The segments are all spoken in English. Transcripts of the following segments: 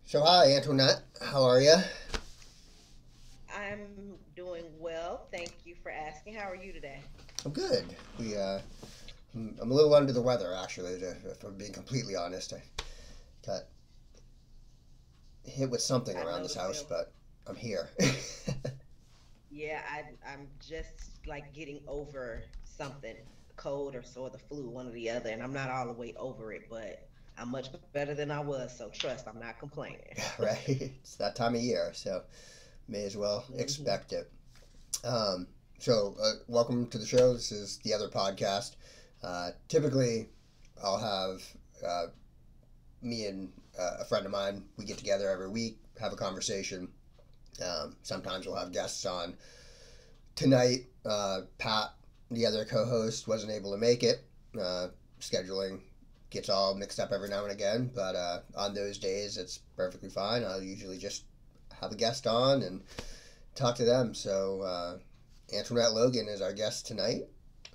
So hi Antoinette, how are you? I'm doing well. Thank you for asking. How are you today? I'm good. I'm a little under the weather actually, if I'm being completely honest. I got hit with something I around know this the house, feeling. but I'm here. Yeah, I'm just like getting over something, cold or so, or the flu, one or the other, and I'm not all the way over it, but I'm much better than I was. So trust, I'm not complaining. Right? It's that time of year, so may as well hmm expect it. Um, Welcome to the show. This is the other podcast. Typically, I'll have uh, me and a friend of mine. We get together every week, have a conversation. Sometimes we'll have guests on. Tonight, Pat, the other co-host, wasn't able to make it. Scheduling gets all mixed up every now and again, but on those days, it's perfectly fine. I'll usually just have a guest on and talk to them. Antoinette Logan is our guest tonight.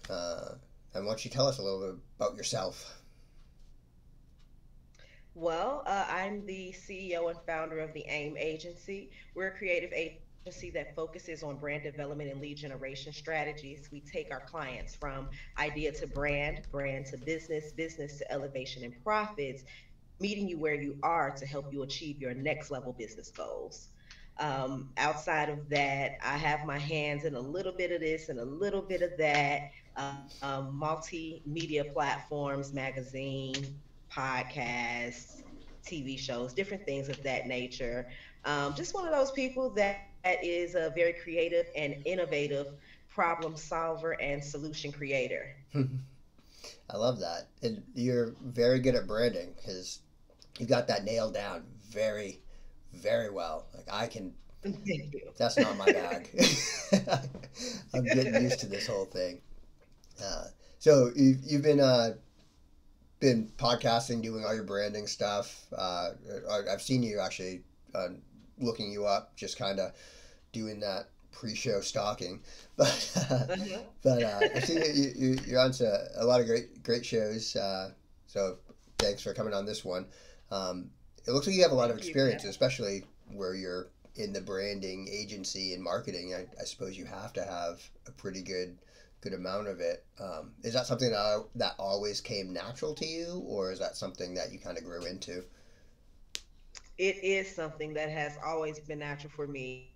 Uh, and why don't you tell us a little bit about yourself? Well, I'm the CEO and founder of the AIM Agency. We're a creative agency that focuses on brand development and lead generation strategies. We take our clients from idea to brand, brand to business, business to elevation and profits, meeting you where you are to help you achieve your next level business goals. Outside of that, I have my hands in a little bit of this and a little bit of that. Multimedia platforms, magazine, podcasts, TV shows, different things of that nature. Just one of those people that is a very creative and innovative problem solver and solution creator. I love that. And you're very good at branding because you got that nailed down very, very well. Like I can, Thank you. that's not my bag. I'm getting used to this whole thing. Uh, you've been podcasting, doing all your branding stuff. I've seen you actually looking you up, just kind of doing that pre-show stalking. But Uh-huh. I've seen you're on to a lot of great shows. So thanks for coming on this one. It looks like you have a lot of Thank you for experience, having me. especially where you're in the branding agency and marketing. I suppose you have to have a pretty good amount of it. Is that something that always came natural to you, or is that something that you kind of grew into? It is something that has always been natural for me.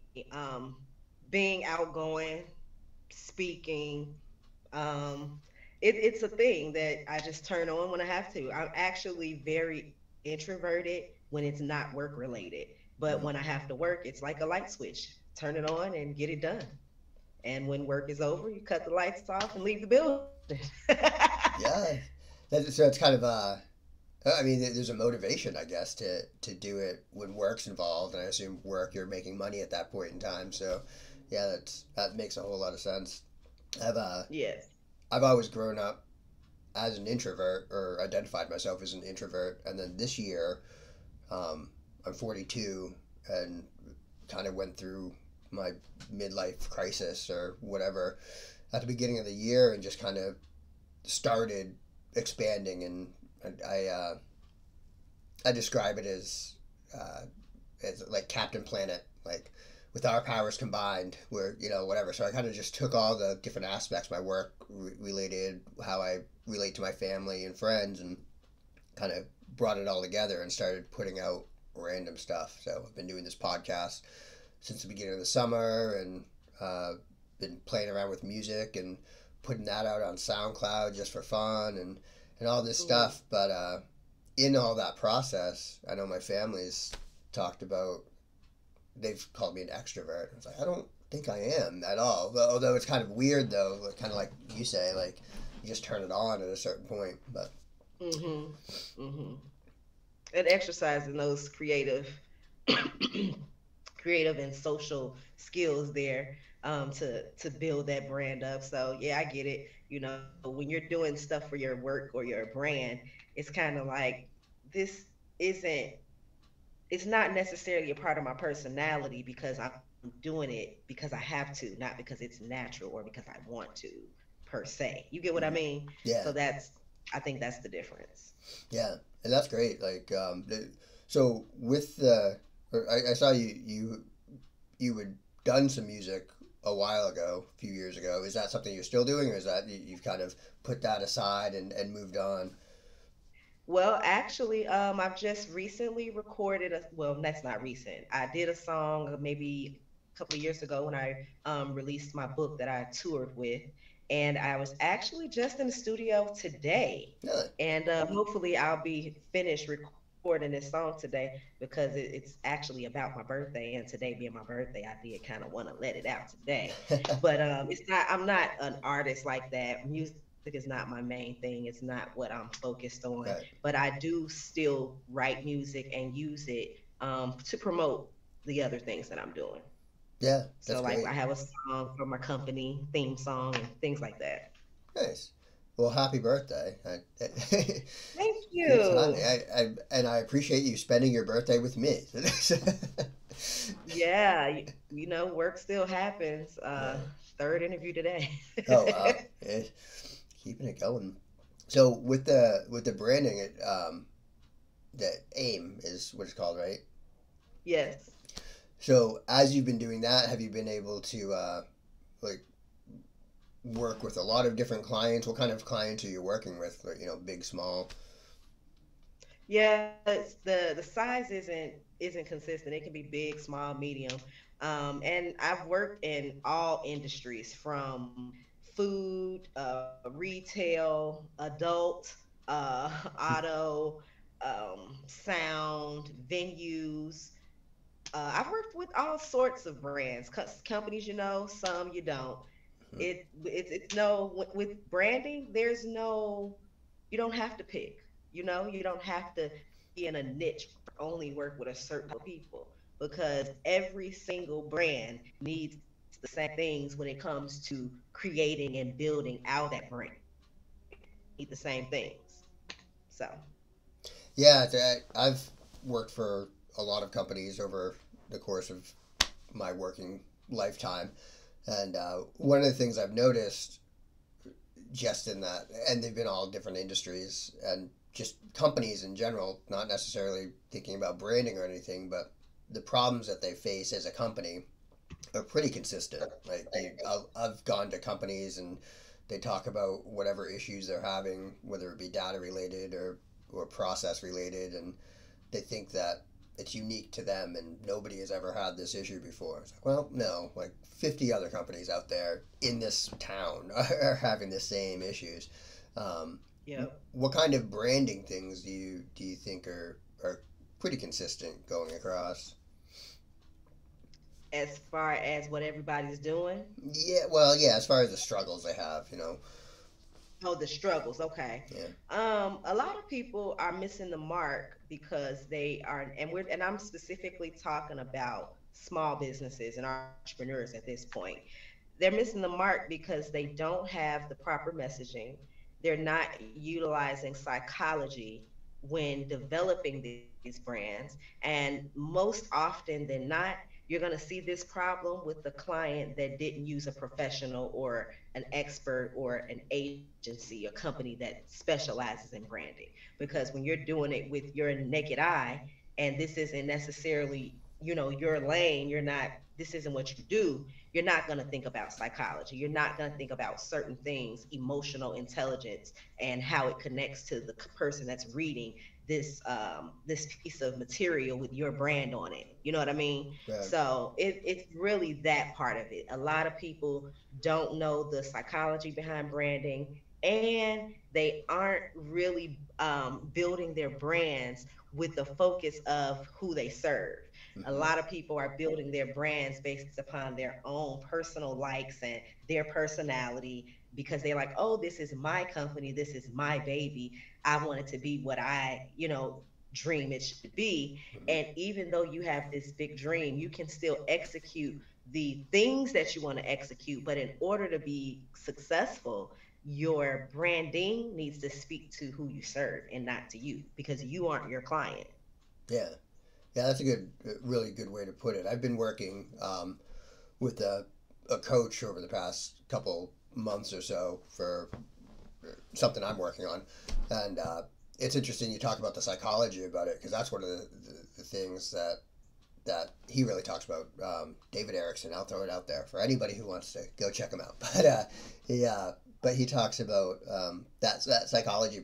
Being outgoing, speaking, um, it's a thing that I just turn on when I have to. I'm actually very introverted when it's not work related, but when I have to work, it's like a light switch. Turn it on and get it done. And when work is over, you cut the lights off and leave the building. Yeah, so it's kind of I mean, there's a motivation, I guess, to do it when work's involved, and I assume work you're making money at that point in time. So, yeah, that makes a whole lot of sense. I've uh, Yes. I've always grown up as an introvert or identified myself as an introvert, and then this year, I'm 42 and kind of went through my midlife crisis or whatever at the beginning of the year, and just kind of started expanding and I describe it uh, as like Captain Planet, like with our powers combined, we're whatever. So I kind of just took all the different aspects, my work related, how I relate to my family and friends, and kind of brought it all together and started putting out random stuff. So I've been doing this podcast since the beginning of the summer and uh, been playing around with music and putting that out on SoundCloud just for fun and all this Mm-hmm. stuff. But in all that process, I know my family's talked about, they've called me an extrovert. It's like, I don't think I am at all. Although it's kind of weird, though, kind of like you say, like, you just turn it on at a certain point. But Mm-hmm. Mm-hmm. And exercising those creative and social skills there to build that brand up. So yeah, I get it. You know, when you're doing stuff for your work or your brand, it's kind of like this isn't. It's not necessarily a part of my personality because I'm doing it because I have to, not because it's natural or because I want to per se. You get what I mean? So yeah, that's I think that's the difference. yeah, and that's great. Like, So with the, I saw you had done some music a while ago, a few years ago. Is that something you're still doing, or is that you've kind of put that aside and moved on? Well, actually, I've just recently recorded a, well, that's not recent. I did a song maybe a couple of years ago when I released my book that I toured with. And I was actually just in the studio today. Really? And hopefully I'll be finished recording this song today because it's actually about my birthday. And today being my birthday, I did kind of want to let it out today. But it's not, I'm not an artist like that. Music is not my main thing. It's not what I'm focused on, Right. but I do still write music and use it to promote the other things that I'm doing. Yeah, that's So, like, great. I have a song for my company theme song and things like that. Nice. Well, happy birthday. Thank Good timing. you. And I appreciate you spending your birthday with me. Yeah, work still happens. Yeah. Third interview today. Oh wow. Yeah. Keeping it going. So with the branding, the AIM is what it's called, right? Yes. So as you've been doing that, have you been able to like work with a lot of different clients? What kind of clients are you working with? Like, big, small. Yeah, the size isn't consistent. It can be big, small, medium. And I've worked in all industries from food, retail, adult, auto, sound, venues. I've worked with all sorts of brands, companies you know, some you don't. It's no with branding. There's no, you don't have to pick. You don't have to be in a niche or only work with a certain type of people because every single brand needs the same things when it comes to creating and building out that brand. Need the same things. So Yeah, I've worked for a lot of companies over the course of my working lifetime, and one of the things I've noticed just in that, and they've been all different industries and just companies in general, not necessarily thinking about branding or anything, but the problems that they face as a company are pretty consistent. Like I've gone to companies and they talk about whatever issues they're having, whether it be data related or process related, and they think that it's unique to them and nobody has ever had this issue before. It's like, well, no, like 50 other companies out there in this town are having the same issues. Um, yeah. what kind of branding things do you think are pretty consistent going across? As far as what everybody's doing, Yeah, well, yeah, as far as the struggles they have. oh, the struggles. Okay. Yeah. A lot of people are missing the mark because they are, and I'm specifically talking about small businesses and entrepreneurs at this point. They're missing the mark because they don't have the proper messaging. They're not utilizing psychology when developing these brands. And most often than not, you're going to see this problem with the client that didn't use a professional or an expert or an agency, a company that specializes in branding. Because when you're doing it with your naked eye, and this isn't necessarily, your lane, this isn't what you do, you're not going to think about psychology. You're not going to think about certain things, emotional intelligence, and how it connects to the person that's reading this piece of material with your brand on it. You know what I mean? Right. So it's really that part of it. A lot of people don't know the psychology behind branding, and they aren't really building their brands with the focus of who they serve. A Mm-hmm. lot of people are building their brands based upon their own personal likes and their personality because they're like, oh, this is my company, this is my baby. I want it to be what dream it should be. And even though you have this big dream, you can still execute the things that you want to execute. But in order to be successful, your branding needs to speak to who you serve and not to you because you aren't your client. Yeah. Yeah, that's a really good way to put it. I've been working with a coach over the past couple months or so for something I'm working on, and it's interesting you talk about the psychology about it, because that's one of the things that he really talks about. David Erickson, I'll throw it out there for anybody who wants to go check him out. But he talks about that psychology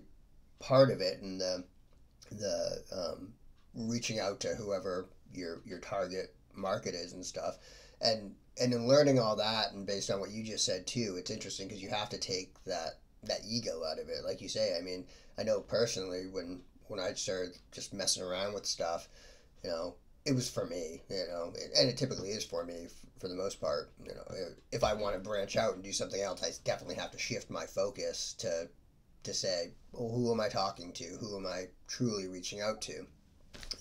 part of it, and the reaching out to whoever your target market is and stuff, and in learning all that, and based on what you just said too, it's interesting because you have to take that ego out of it, like you say. I mean, I know personally when I started just messing around with stuff, you know, it was for me, you know, and it typically is for me for the most part. You know, if I want to branch out and do something else, I definitely have to shift my focus to say, well, who am I talking to? Who am I truly reaching out to?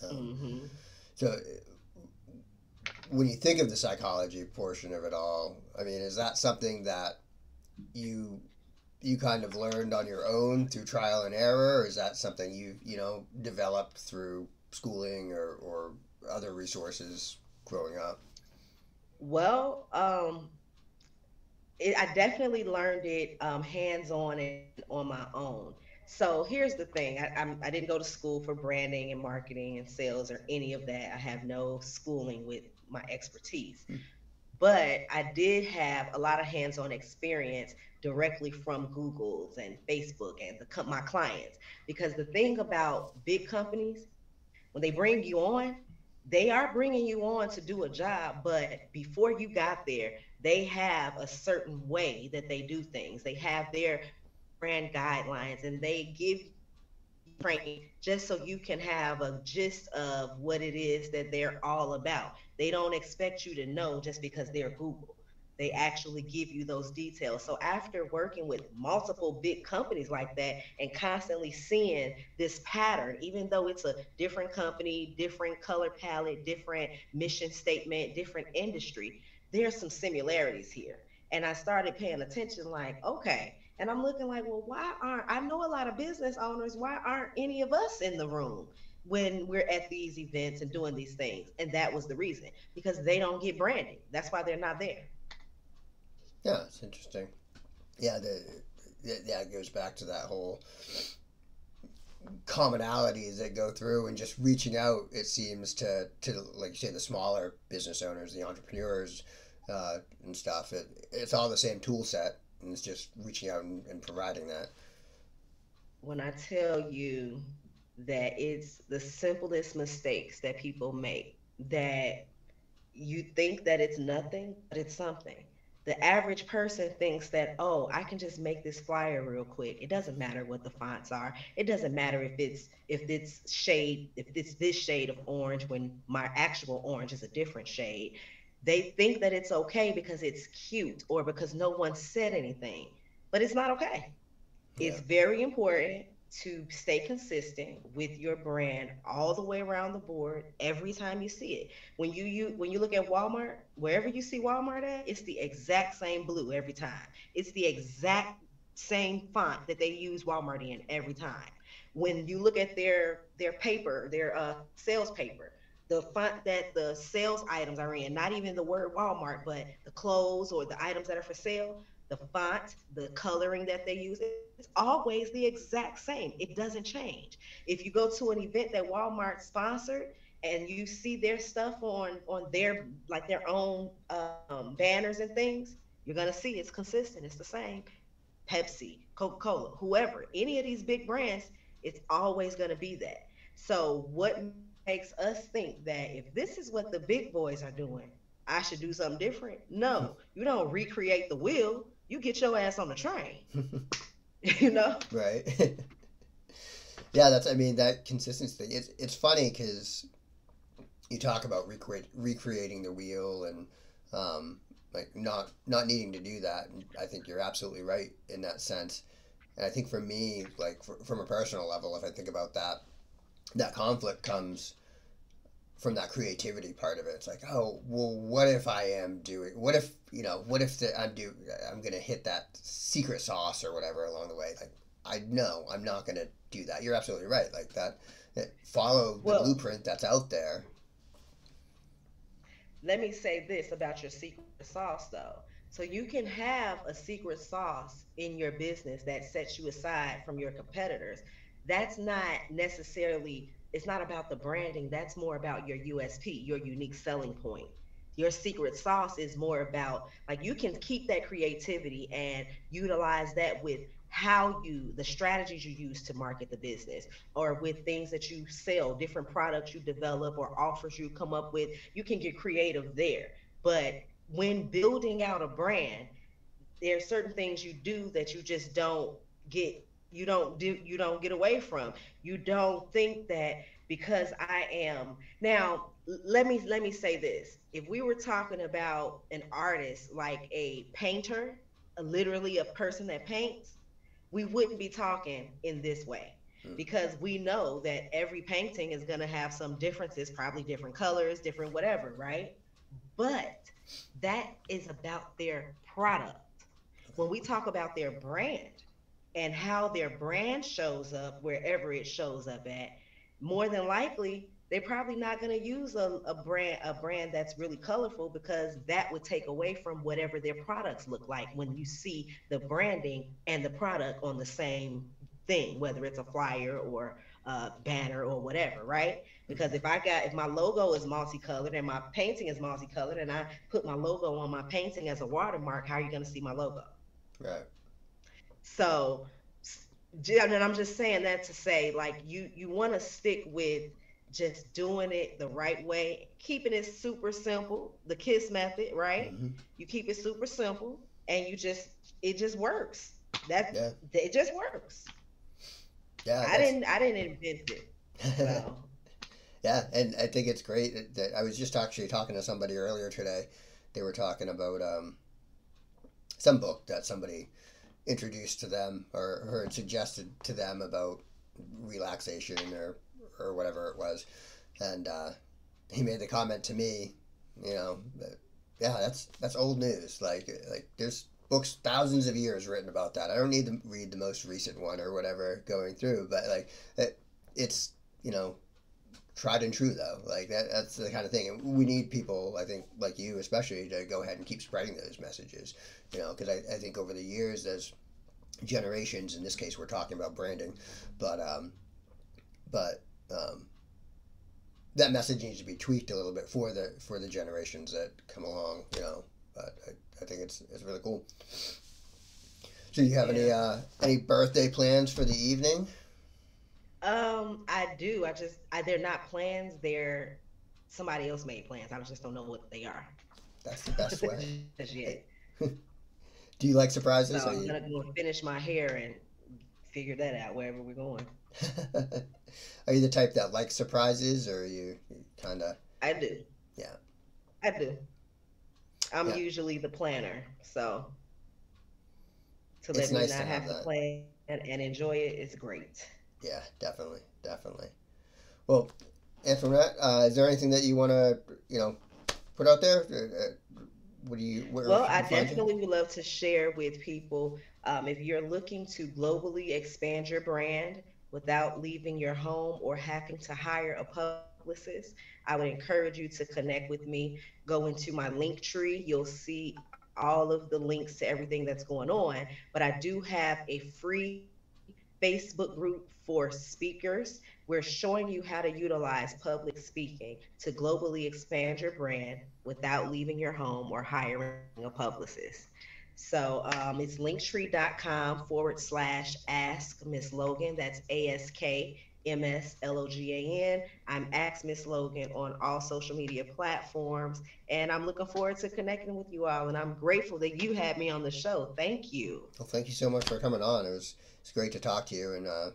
Um, Hmm. so when you think of the psychology portion of it all, I mean, is that something that you you kind of learned on your own through trial and error, or is that something you know developed through schooling or other resources growing up? Well, I definitely learned it hands on and on my own. So here's the thing: I didn't go to school for branding and marketing and sales or any of that. I have no schooling with my expertise, but I did have a lot of hands on experience directly from Google's and Facebook and my clients. Because the thing about big companies, when they bring you on, they are bringing you on to do a job, but before you got there, they have a certain way that they do things. They have their brand guidelines and they give you training just so you can have a gist of what it is that they're all about. They don't expect you to know just because they're Google. They actually give you those details. So after working with multiple big companies like that and constantly seeing this pattern, even though it's a different company, different color palette, different mission statement, different industry, there's some similarities here. And I started paying attention like, okay. And I'm looking like, well, why aren't, I know a lot of business owners, why aren't any of us in the room when we're at these events and doing these things? And that was the reason, because they don't get branding. That's why they're not there. Yeah, it's interesting. Yeah, yeah, it goes back to that whole commonalities that go through and just reaching out. It seems to like you say, the smaller business owners, the entrepreneurs, and stuff. It's all the same tool set, and it's just reaching out and providing that. When I tell you that it's the simplest mistakes that people make, that you think that it's nothing, but it's something. The average person thinks that, oh, I can just make this flyer real quick. It doesn't matter what the fonts are. It doesn't matter if it's this shade of orange when my actual orange is a different shade. They think that it's okay because it's cute or because no one said anything. But it's not okay. Yeah. It's very important to stay consistent with your brand all the way around the board every time you see it. When you look at Walmart, wherever you see Walmart at, it's the exact same blue every time. It's the exact same font that they use Walmart in every time. When you look at their paper, their sales paper, the font that the sales items are in, not even the word Walmart, but the clothes or the items that are for sale, the font, the coloring that they use, it's always the exact same. It doesn't change. If you go to an event that Walmart sponsored and you see their stuff on their like their own banners and things, you're gonna see it's consistent. It's the same. Pepsi, Coca-Cola, whoever, any of these big brands, it's always going to be that. So what makes us think that if this is what the big boys are doing, I should do something different? No, you don't recreate the wheel. You get your ass on the train. you know? Right. Yeah, that's, I mean, that consistency thing. It's funny because you talk about recreating the wheel, and like not needing to do that. And I think you're absolutely right in that sense. And I think for me, like from a personal level, if I think about that conflict comes from that creativity part of it. It's like, oh, well, what if I am doing? What if What if I'm gonna hit that secret sauce or whatever along the way? Like, I know I'm not gonna do that. You're absolutely right. Like that. Follow the Well, blueprint that's out there. let me say this about your secret sauce though. So you can have a secret sauce in your business that sets you aside from your competitors. that's not necessarily, it's not about the branding. That's more about your USP, your unique selling point. Your secret sauce is more about, like, you can keep that creativity and utilize that with how you, the strategies you use to market the business, or with things that you sell, different products you develop or offers you come up with. You can get creative there. But when building out a brand, there are certain things you do that you just don't get, you don't get away from. You don't think that because I am now, let me say this. If we were talking about an artist like a painter, literally a person that paints, we wouldn't be talking in this way, Mm. because we know that every painting is going to have some differences, probably different colors, different whatever, right? But that is about their product. When we talk about their brand and how their brand shows up wherever it shows up at, more than likely they're probably not going to use a brand that's really colorful, because that would take away from whatever their products look like when you see the branding and the product on the same thing, whether it's a flyer or a banner or whatever, right? Because if my logo is multicolored and my painting is multicolored, and I put my logo on my painting as a watermark, how are you going to see my logo? Right. So, and I'm just saying that to say, like, you want to stick with just doing it the right way, keeping it super simple, the KISS method, right? Mm-hmm. You keep it super simple, and it just works. That Yeah. it just works. Yeah. I didn't invent it, so. Yeah, and I think it's great that I was just actually talking to somebody earlier today. They were talking about some book that somebody introduced to them or heard suggested to them about relaxation or whatever it was, and he made the comment to me, that, yeah, that's old news. Like there's books thousands of years written about that. I don't need to read the most recent one or whatever going through, but like it's tried and true though. Like that's the kind of thing, and we need people, I think, like you especially, to go ahead and keep spreading those messages, because I think over the years there's generations, in this case we're talking about branding, but but that message needs to be tweaked a little bit for the generations that come along, but I think it's really cool. So you have Yeah. any birthday plans for the evening? I do. They're not plans. They're somebody else made plans. I just don't know what they are That's the best way. just yet. Do you like So I'm surprises? Are gonna you go and finish my hair and figure that out wherever we're going. are you the type that likes surprises, or are you kind of? I do. Yeah. I do. I'm Yeah, usually the planner, so to it's let me nice to not have have to that. plan and enjoy it is great. Yeah, definitely, definitely. Well, Antoinette, is there anything that you want to put out there? Where Well, can I people find you? definitely would love to share with people, if you're looking to globally expand your brand without leaving your home or having to hire a publicist, I would encourage you to connect with me. Go into my link tree. You'll see all of the links to everything that's going on. But I do have a free Facebook group for speakers. We're showing you how to utilize public speaking to globally expand your brand without leaving your home or hiring a publicist. So it's linktree.com/ask Miss Logan. That's AskMsLogan. I'm Ask Miss Logan on all social media platforms. And I'm looking forward to connecting with you all. And I'm grateful that you had me on the show. Thank you. Well, thank you so much for coming on. It's great to talk to you, and I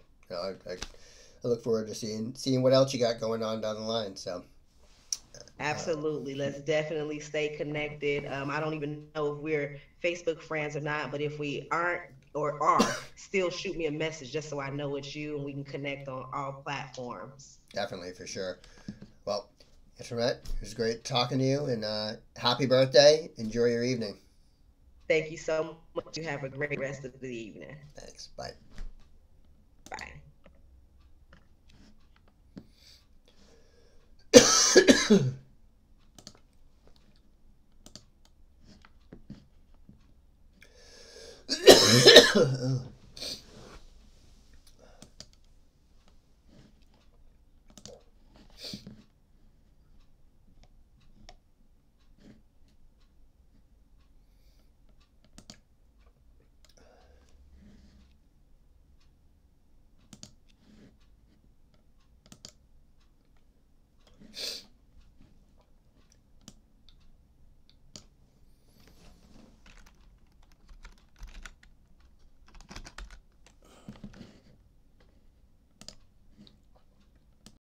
look forward to seeing what else you got going on down the line. So, uh, Absolutely. Let's definitely stay connected. I don't even know if we're Facebook friends or not, but if we aren't or are, still shoot me a message just so I know it's you and we can connect on all platforms. definitely for sure. Well, Antoinette, it was great talking to you, and happy birthday. Enjoy your evening. Thank you so much. You have a great rest of the evening. Thanks. Bye. Bye.